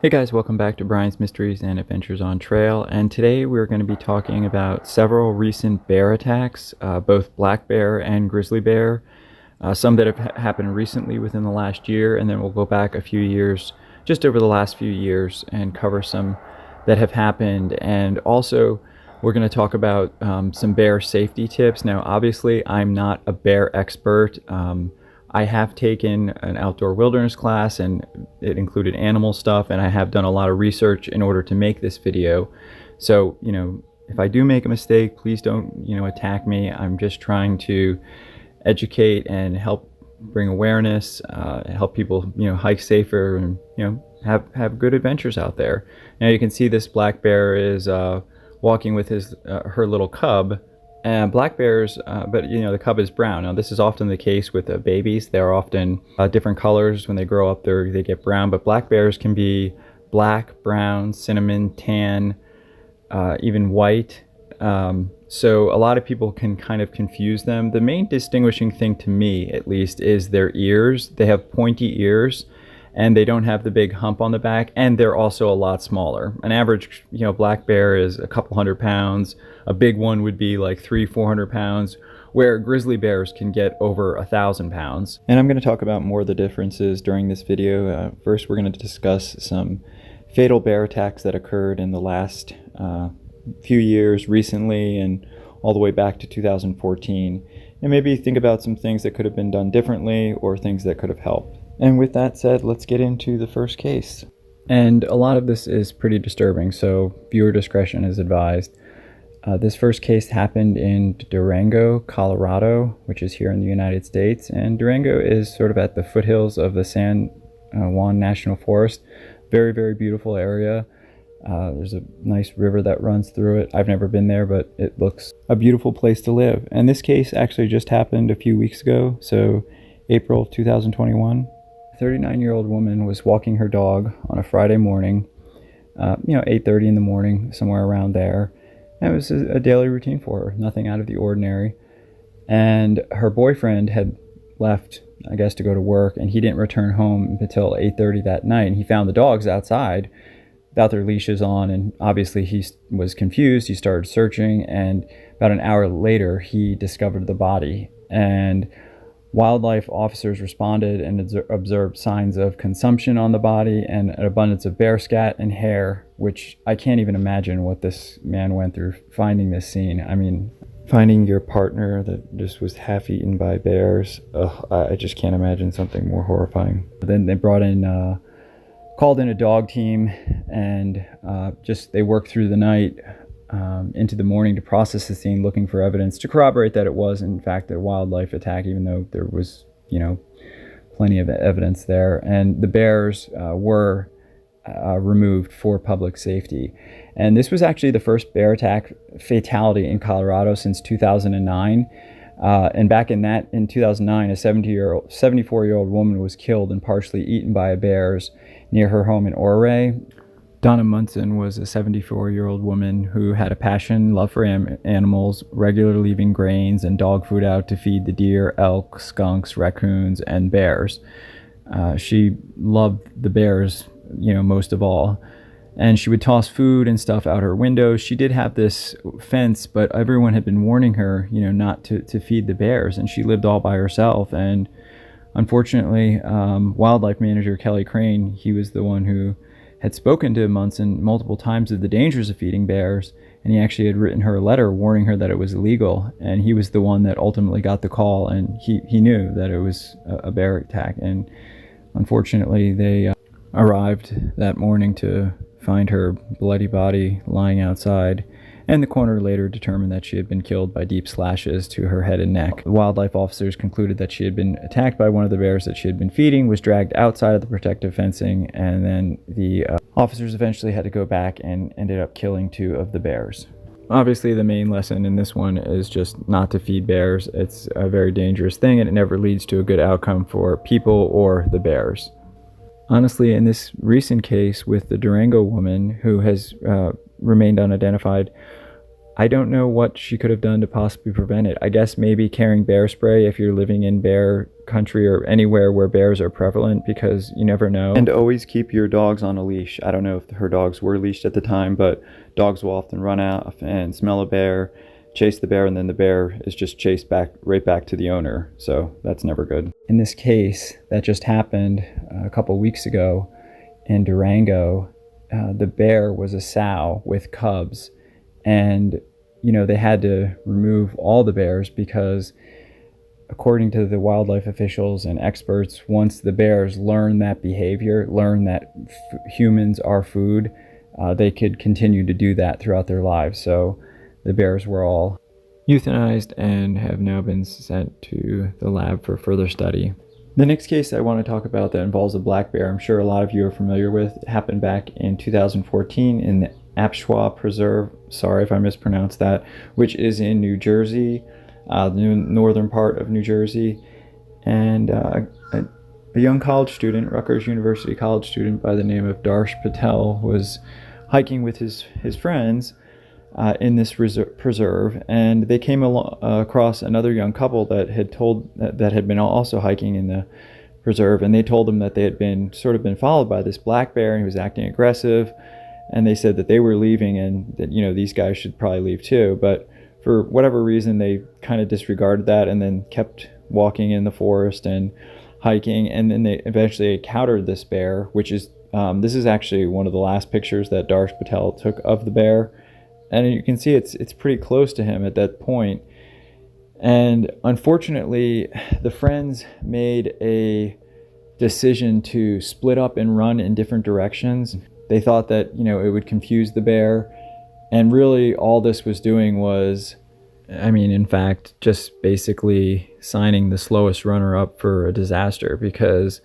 Hey guys, welcome back to Brian's Mysteries and Adventures on Trail, and today we're going to be talking about several recent bear attacks, both black bear and grizzly bear, some that have happened recently within the last year, and then we'll go back a few years, just over the last few years, and cover some that have happened. And also we're going to talk about some bear safety tips. Now obviously I'm not a bear expert. I have taken an outdoor wilderness class and it included animal stuff, and I have done a lot of research in order to make this video. So, if I do make a mistake, please don't, attack me. I'm just trying to educate and help bring awareness, help people, hike safer and, have good adventures out there. Now you can see this black bear is walking with her little cub. Black bears, but the cub is brown. Now this is often the case with babies. They're often different colors. When they grow up, they get brown, but black bears can be black, brown, cinnamon, tan, even white. So a lot of people can kind of confuse them. The main distinguishing thing, to me at least, is their ears. They have pointy ears, and they don't have the big hump on the back, and they're also a lot smaller. An average, black bear is a couple hundred pounds. A big one would be like 300-400 pounds, where grizzly bears can get over 1,000 pounds. And I'm going to talk about more of the differences during this video. First, we're going to discuss some fatal bear attacks that occurred in the last few years, recently, and all the way back to 2014. And maybe think about some things that could have been done differently or things that could have helped. And with that said, let's get into the first case. And a lot of this is pretty disturbing, so viewer discretion is advised. This first case happened in Durango, Colorado, which is here in the United States. And Durango is sort of at the foothills of the San Juan National Forest. Very, very beautiful area. There's a nice river that runs through it. I've never been there, but it looks a beautiful place to live. And this case actually just happened a few weeks ago, so April 2021. A 39-year-old woman was walking her dog on a Friday morning, 8:30 in the morning, somewhere around there. And it was a daily routine for her, nothing out of the ordinary. And her boyfriend had left, I guess, to go to work, and he didn't return home until 8:30 that night. And he found the dogs outside without their leashes on, and obviously he was confused. He started searching, and about an hour later he discovered the body. And wildlife officers responded and observed signs of consumption on the body and an abundance of bear scat and hair, which I can't even imagine what this man went through finding this scene. I mean, finding your partner that just was half eaten by bears, I just can't imagine something more horrifying. Then they called in a dog team, and they worked through the night into the morning to process the scene, looking for evidence to corroborate that it was in fact a wildlife attack, even though there was plenty of evidence there. And the bears were removed for public safety. And this was actually the first bear attack fatality in Colorado since 2009. And back in 2009, a 74-year-old woman was killed and partially eaten by bears near her home in Ouray. Donna Munson was a 74-year-old woman who had a passion, love for animals, regularly leaving grains and dog food out to feed the deer, elk, skunks, raccoons, and bears. She loved the bears, most of all. And she would toss food and stuff out her window. She did have this fence, but everyone had been warning her, not to feed the bears, and she lived all by herself. And unfortunately, wildlife manager Kelly Crane, he was the one who had spoken to Munson multiple times of the dangers of feeding bears, and he actually had written her a letter warning her that it was illegal. And he was the one that ultimately got the call, and he knew that it was a bear attack. And unfortunately, they arrived that morning to find her bloody body lying outside, and the coroner later determined that she had been killed by deep slashes to her head and neck. The wildlife officers concluded that she had been attacked by one of the bears that she had been feeding, was dragged outside of the protective fencing, and then the officers eventually had to go back and ended up killing 2 of the bears. Obviously, the main lesson in this one is just not to feed bears. It's a very dangerous thing, and it never leads to a good outcome for people or the bears. Honestly, in this recent case with the Durango woman who has remained unidentified, I don't know what she could have done to possibly prevent it. I guess maybe carrying bear spray if you're living in bear country or anywhere where bears are prevalent, because you never know. And always keep your dogs on a leash. I don't know if her dogs were leashed at the time, but dogs will often run out and smell a bear, chase the bear, and then the bear is just chased right back to the owner. So that's never good. In this case that just happened a couple weeks ago in Durango, the bear was a sow with cubs, and they had to remove all the bears because, according to the wildlife officials and experts, once the bears learn that behavior, learn that humans are food, they could continue to do that throughout their lives. So the bears were all euthanized and have now been sent to the lab for further study. The next case I want to talk about that involves a black bear, I'm sure a lot of you are familiar with. It happened back in 2014 in the Apshwa Preserve, sorry if I mispronounced that, which is in New Jersey, the northern part of New Jersey. And a young college student, Rutgers University college student by the name of Darsh Patel, was hiking with his friends in this preserve, and they came across another young couple that had been also hiking in the preserve, and they told them that they had been followed by this black bear, and he was acting aggressive. And they said that they were leaving and that, these guys should probably leave too. But for whatever reason, they kind of disregarded that and then kept walking in the forest and hiking. And then they eventually encountered this bear, which is, this is actually one of the last pictures that Darsh Patel took of the bear. And you can see it's pretty close to him at that point. And unfortunately, the friends made a decision to split up and run in different directions. They thought that, it would confuse the bear. And really all this was doing was, in fact, just basically signing the slowest runner up for a disaster, because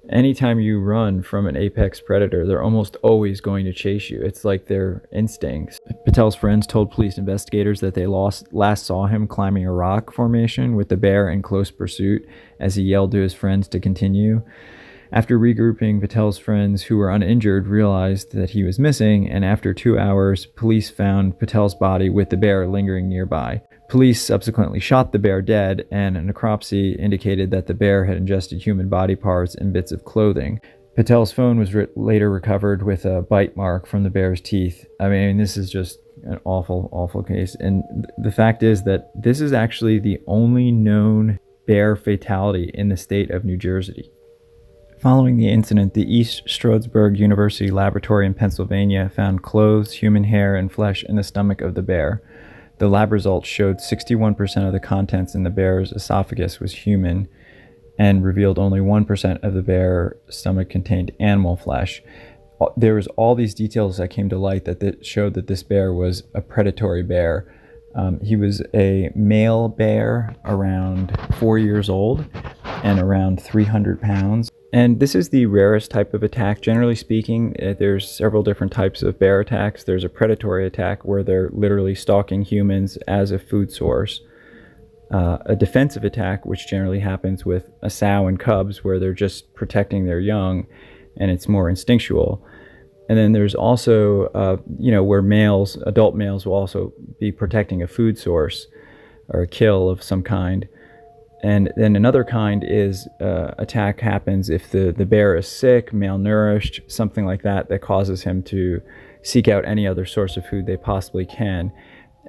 anytime you run from an apex predator, they're almost always going to chase you. It's like their instincts. Patel's friends told police investigators that they last saw him climbing a rock formation with the bear in close pursuit as he yelled to his friends to continue. After regrouping, Patel's friends, who were uninjured, realized that he was missing, and after 2 hours, police found Patel's body with the bear lingering nearby. Police subsequently shot the bear dead, and a necropsy indicated that the bear had ingested human body parts and bits of clothing. Patel's phone was later recovered with a bite mark from the bear's teeth. This is just an awful, awful case. And the fact is that this is actually the only known bear fatality in the state of New Jersey. Following the incident, the East Stroudsburg University Laboratory in Pennsylvania found clothes, human hair, and flesh in the stomach of the bear. The lab results showed 61% of the contents in the bear's esophagus was human, and revealed only 1% of the bear's stomach contained animal flesh. There was all these details that came to light that showed that this bear was a predatory bear. He was a male bear around 4 years old and around 300 pounds. And this is the rarest type of attack. Generally speaking, there's several different types of bear attacks. There's a predatory attack where they're literally stalking humans as a food source. A defensive attack, which generally happens with a sow and cubs, where they're just protecting their young and it's more instinctual. And then there's also, where adult males will also be protecting a food source or a kill of some kind. And then another kind is attack happens if the bear is sick, malnourished, something like that causes him to seek out any other source of food they possibly can.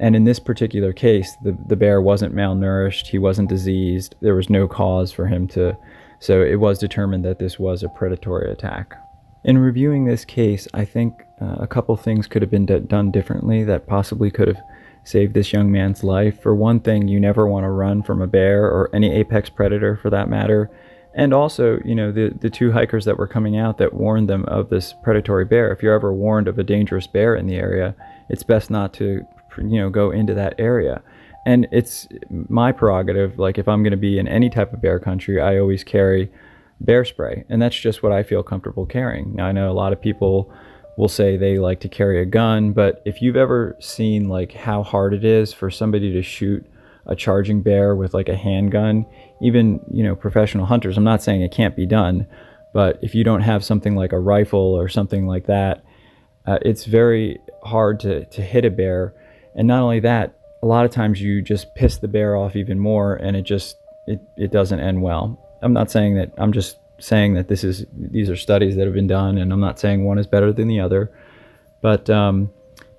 And in this particular case, the bear wasn't malnourished, he wasn't diseased, there was no cause for him so it was determined that this was a predatory attack. In reviewing this case, I think a couple things could have been done differently that possibly could have saved this young man's life. For one thing, you never want to run from a bear or any apex predator for that matter. And also, the two hikers that were coming out that warned them of this predatory bear, if you're ever warned of a dangerous bear in the area, it's best not to, go into that area. And it's my prerogative, like if I'm going to be in any type of bear country, I always carry bear spray. And that's just what I feel comfortable carrying. Now, I know a lot of people will say they like to carry a gun, but if you've ever seen like how hard it is for somebody to shoot a charging bear with like a handgun, even, professional hunters, I'm not saying it can't be done, but if you don't have something like a rifle or something like that, it's very hard to hit a bear. And not only that, a lot of times you just piss the bear off even more, and it doesn't end well. I'm not saying that. I'm just saying that these are studies that have been done, and I'm not saying one is better than the other. But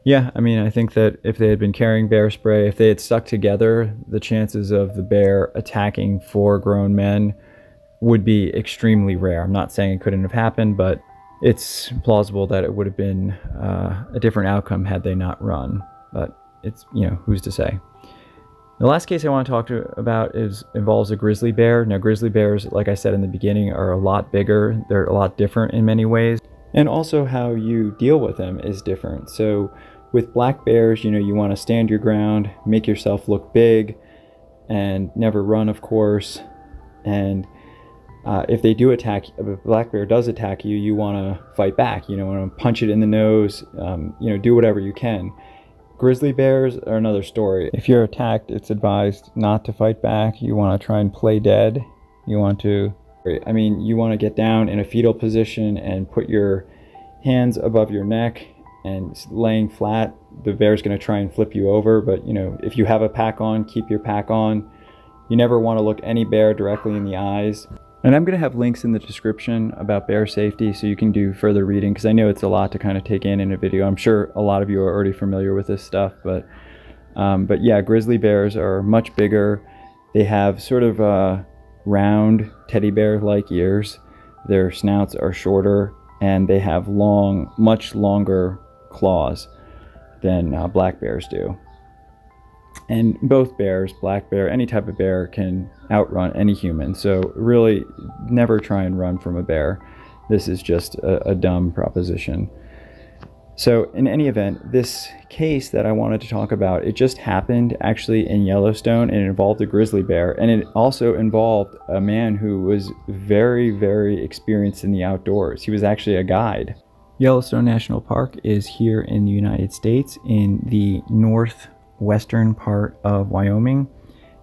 yeah, I mean, I think that if they had been carrying bear spray, if they had stuck together, the chances of the bear attacking 4 grown men would be extremely rare. I'm not saying it couldn't have happened, but it's plausible that it would have been a different outcome had they not run. But it's, who's to say? The last case I want to talk about involves a grizzly bear. Now, grizzly bears, like I said in the beginning, are a lot bigger. They're a lot different in many ways. And also how you deal with them is different. So with black bears, you want to stand your ground, make yourself look big, and never run, of course. And if they do attack, if a black bear does attack you, you want to fight back. You want to punch it in the nose, do whatever you can. Grizzly bears are another story. If you're attacked, it's advised not to fight back. You want to try and play dead. You want to get down in a fetal position and put your hands above your neck and laying flat. The bear's going to try and flip you over, but if you have a pack on, keep your pack on. You never want to look any bear directly in the eyes. And I'm going to have links in the description about bear safety so you can do further reading, because I know it's a lot to kind of take in a video. I'm sure a lot of you are already familiar with this stuff, but yeah, grizzly bears are much bigger. They have sort of round teddy bear-like ears. Their snouts are shorter, and they have much longer claws than black bears do. And both bears, black bear, any type of bear, can outrun any human. So really, never try and run from a bear. This is just a dumb proposition. So in any event, this case that I wanted to talk about, it just happened actually in Yellowstone, and it involved a grizzly bear. And it also involved a man who was very, very experienced in the outdoors. He was actually a guide. Yellowstone National Park is here in the United States in the northwestern part of Wyoming.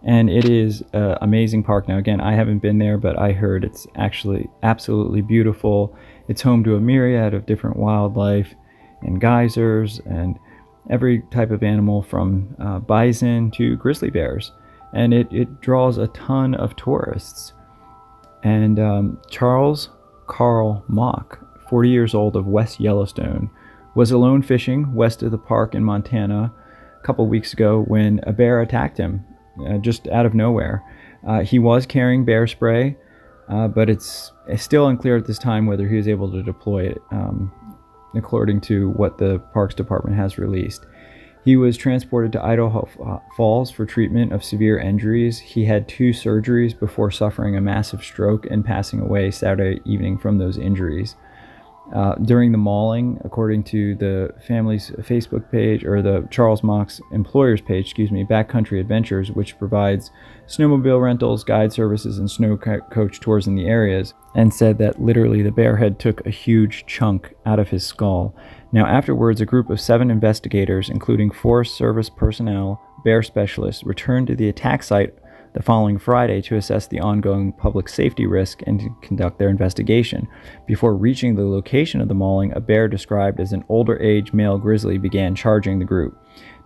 And it is an amazing park. Now, again, I haven't been there, but I heard it's actually absolutely beautiful. It's home to a myriad of different wildlife and geysers and every type of animal from bison to grizzly bears. And it draws a ton of tourists. And Charles Carl Mock, 40 years old, of West Yellowstone, was alone fishing west of the park in Montana a couple weeks ago when a bear attacked him just out of nowhere. He was carrying bear spray, but it's still unclear at this time whether he was able to deploy it, according to what the Parks Department has released. He was transported to Idaho Falls for treatment of severe injuries. He had 2 surgeries before suffering a massive stroke and passing away Saturday evening from those injuries. During the mauling, according to the family's Facebook page, or the Charles Mock's employer's page, Backcountry Adventures, which provides snowmobile rentals, guide services, and snow coach tours in the areas, and said that literally the bearhead took a huge chunk out of his skull. Now, afterwards, a group of 7 investigators, including Forest Service personnel, bear specialists, returned to the attack site the following Friday to assess the ongoing public safety risk and to conduct their investigation. Before reaching the location of the mauling, a bear described as an older-age male grizzly began charging the group.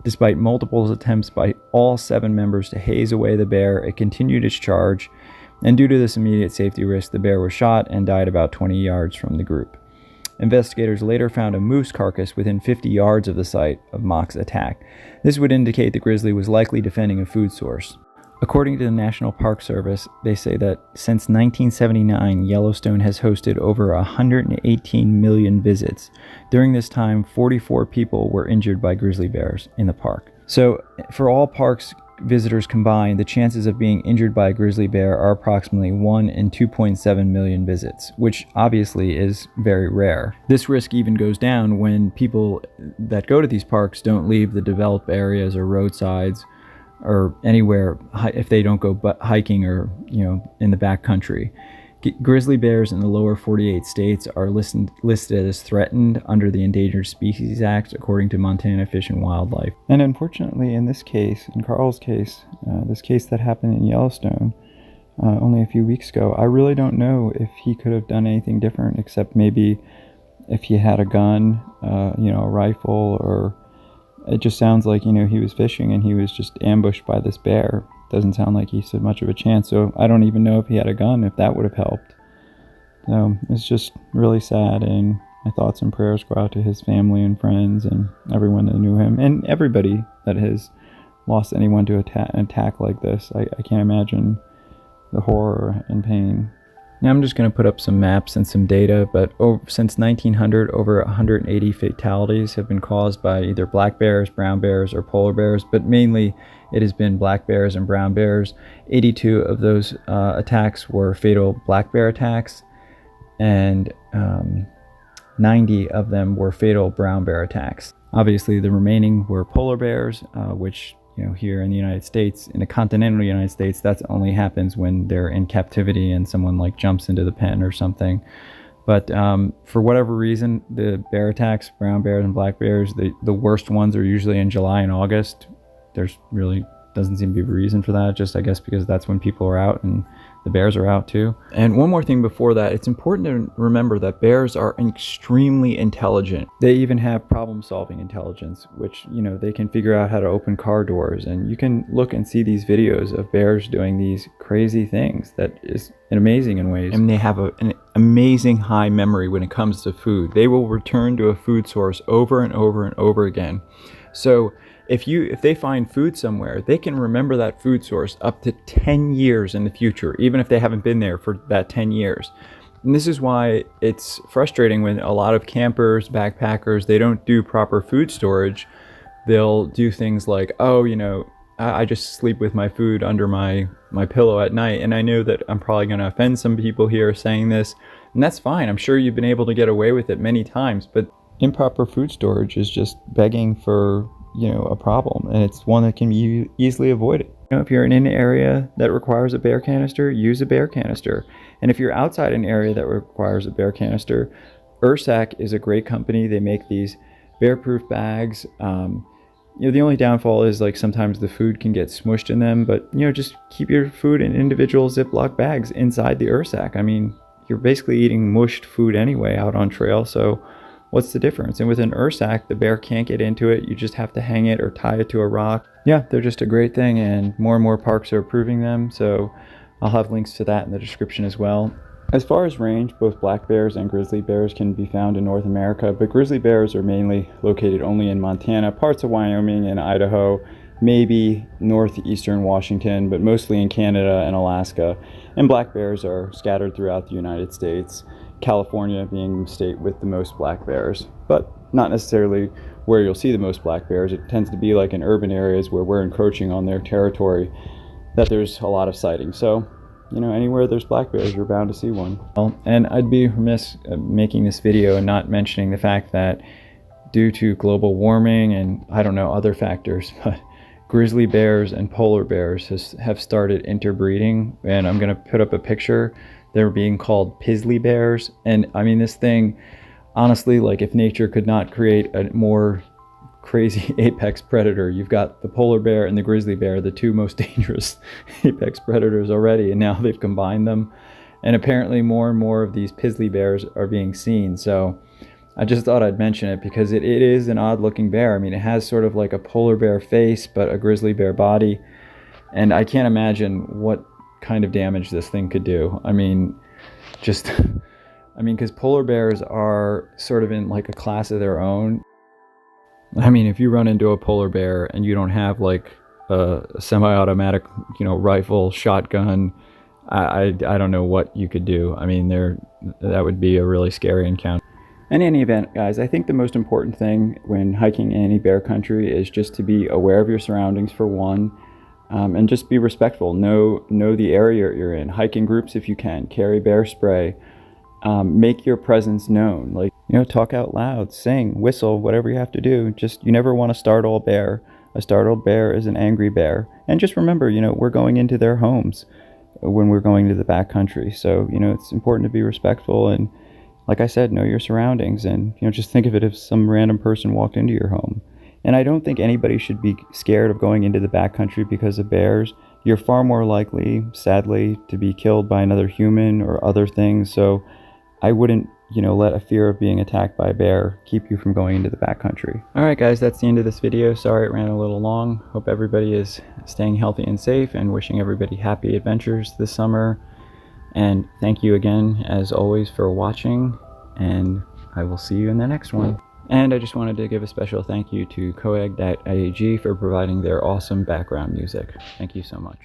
Despite multiple attempts by all 7 members to haze away the bear, it continued its charge, and due to this immediate safety risk, the bear was shot and died about 20 yards from the group. Investigators later found a moose carcass within 50 yards of the site of Mock's attack. This would indicate the grizzly was likely defending a food source. According to the National Park Service, they say that since 1979, Yellowstone has hosted over 118 million visits. During this time, 44 people were injured by grizzly bears in the park. So, for all parks visitors combined, the chances of being injured by a grizzly bear are approximately 1 in 2.7 million visits, which obviously is very rare. This risk even goes down when people that go to these parks don't leave the developed areas or roadsides or anywhere if they don't go hiking or in the backcountry. Grizzly bears in the lower 48 states are listed as threatened under the Endangered Species Act, according to Montana Fish and Wildlife. And unfortunately, in this case, in Carl's case, this case that happened in Yellowstone only a few weeks ago, I really don't know if he could have done anything different, except maybe if he had a gun, a rifle, or it just sounds like, he was fishing and he was just ambushed by this bear. Doesn't sound like he stood much of a chance. So I don't even know if he had a gun, if that would have helped. So it's just really sad, and my thoughts and prayers go out to his family and friends and everyone that knew him, and everybody that has lost anyone to an attack like this. I can't imagine the horror and pain. Now I'm just going to put up some maps and some data, but since 1900, over 180 fatalities have been caused by either black bears, brown bears, or polar bears, but mainly it has been black bears and brown bears. 82 of those attacks were fatal black bear attacks, and 90 of them were fatal brown bear attacks. Obviously, the remaining were polar bears, which, here in the United States, in the continental United States, that only happens when they're in captivity and someone like jumps into the pen or something. But for whatever reason, the bear attacks, brown bears and black bears, the worst ones are usually in July and August. There's really doesn't seem to be a reason for that, just I guess because that's when people are out and the bears are out too. And one more thing before that, it's important to remember that bears are extremely intelligent. They even have problem-solving intelligence, which, they can figure out how to open car doors. And you can look and see these videos of bears doing these crazy things that is amazing in ways. And they have an amazing high memory when it comes to food. They will return to a food source over and over and over again. So if they find food somewhere, they can remember that food source up to 10 years in the future, even if they haven't been there for that 10 years. And this is why it's frustrating when a lot of campers, backpackers, they don't do proper food storage. They'll do things like, I just sleep with my food under my pillow at night. And I know that I'm probably going to offend some people here saying this, and that's fine. I'm sure you've been able to get away with it many times, but improper food storage is just begging for a problem, and it's one that can be easily avoided. If you're in an area that requires a bear canister, use a bear canister. And if you're outside an area that requires a bear canister, Ursac is a great company. They make these bear-proof bags. The only downfall is like sometimes the food can get smushed in them, but just keep your food in individual Ziploc bags inside the Ursac. I mean, you're basically eating mushed food anyway out on trail, so what's the difference? And with an Ursac, the bear can't get into it. You just have to hang it or tie it to a rock. Yeah, they're just a great thing, and more parks are approving them, so I'll have links to that in the description as well. As far as range, both black bears and grizzly bears can be found in North America, but grizzly bears are mainly located only in Montana, parts of Wyoming and Idaho, maybe northeastern Washington, but mostly in Canada and Alaska. And black bears are scattered throughout the United States, California being the state with the most black bears, but not necessarily where you'll see the most black bears. It tends to be like in urban areas where we're encroaching on their territory that there's a lot of sightings. So, anywhere there's black bears, you're bound to see one. And I'd be remiss making this video and not mentioning the fact that due to global warming and other factors, but grizzly bears and polar bears have started interbreeding, and I'm going to put up a picture. They're being called Grizzly bears, and I mean, this thing, honestly, like if nature could not create a more crazy apex predator, you've got the polar bear and the grizzly bear, the two most dangerous apex predators already, and now they've combined them, and apparently more and more of these grizzly bears are being seen. So I just thought I'd mention it because it is an odd looking bear. I mean, it has sort of like a polar bear face but a grizzly bear body, and I can't imagine what kind of damage this thing could do. I mean, because polar bears are sort of in like a class of their own. I mean, if you run into a polar bear and you don't have like a semi-automatic, rifle, shotgun, I don't know what you could do. I mean, that would be a really scary encounter. In any event, guys, I think the most important thing when hiking in any bear country is just to be aware of your surroundings for one. And just be respectful. Know the area you're in. Hike in groups if you can. Carry bear spray. Make your presence known. Like, talk out loud, sing, whistle, whatever you have to do. You never want to startle a bear. A startled bear is an angry bear. And just remember, we're going into their homes when we're going to the backcountry. So, it's important to be respectful. And like I said, know your surroundings. And, just think of it if some random person walked into your home. And I don't think anybody should be scared of going into the backcountry because of bears. You're far more likely, sadly, to be killed by another human or other things. So I wouldn't let a fear of being attacked by a bear keep you from going into the backcountry. Alright guys, that's the end of this video. Sorry it ran a little long. Hope everybody is staying healthy and safe, and wishing everybody happy adventures this summer. And thank you again, as always, for watching, and I will see you in the next one. And I just wanted to give a special thank you to coag.iag for providing their awesome background music. Thank you so much.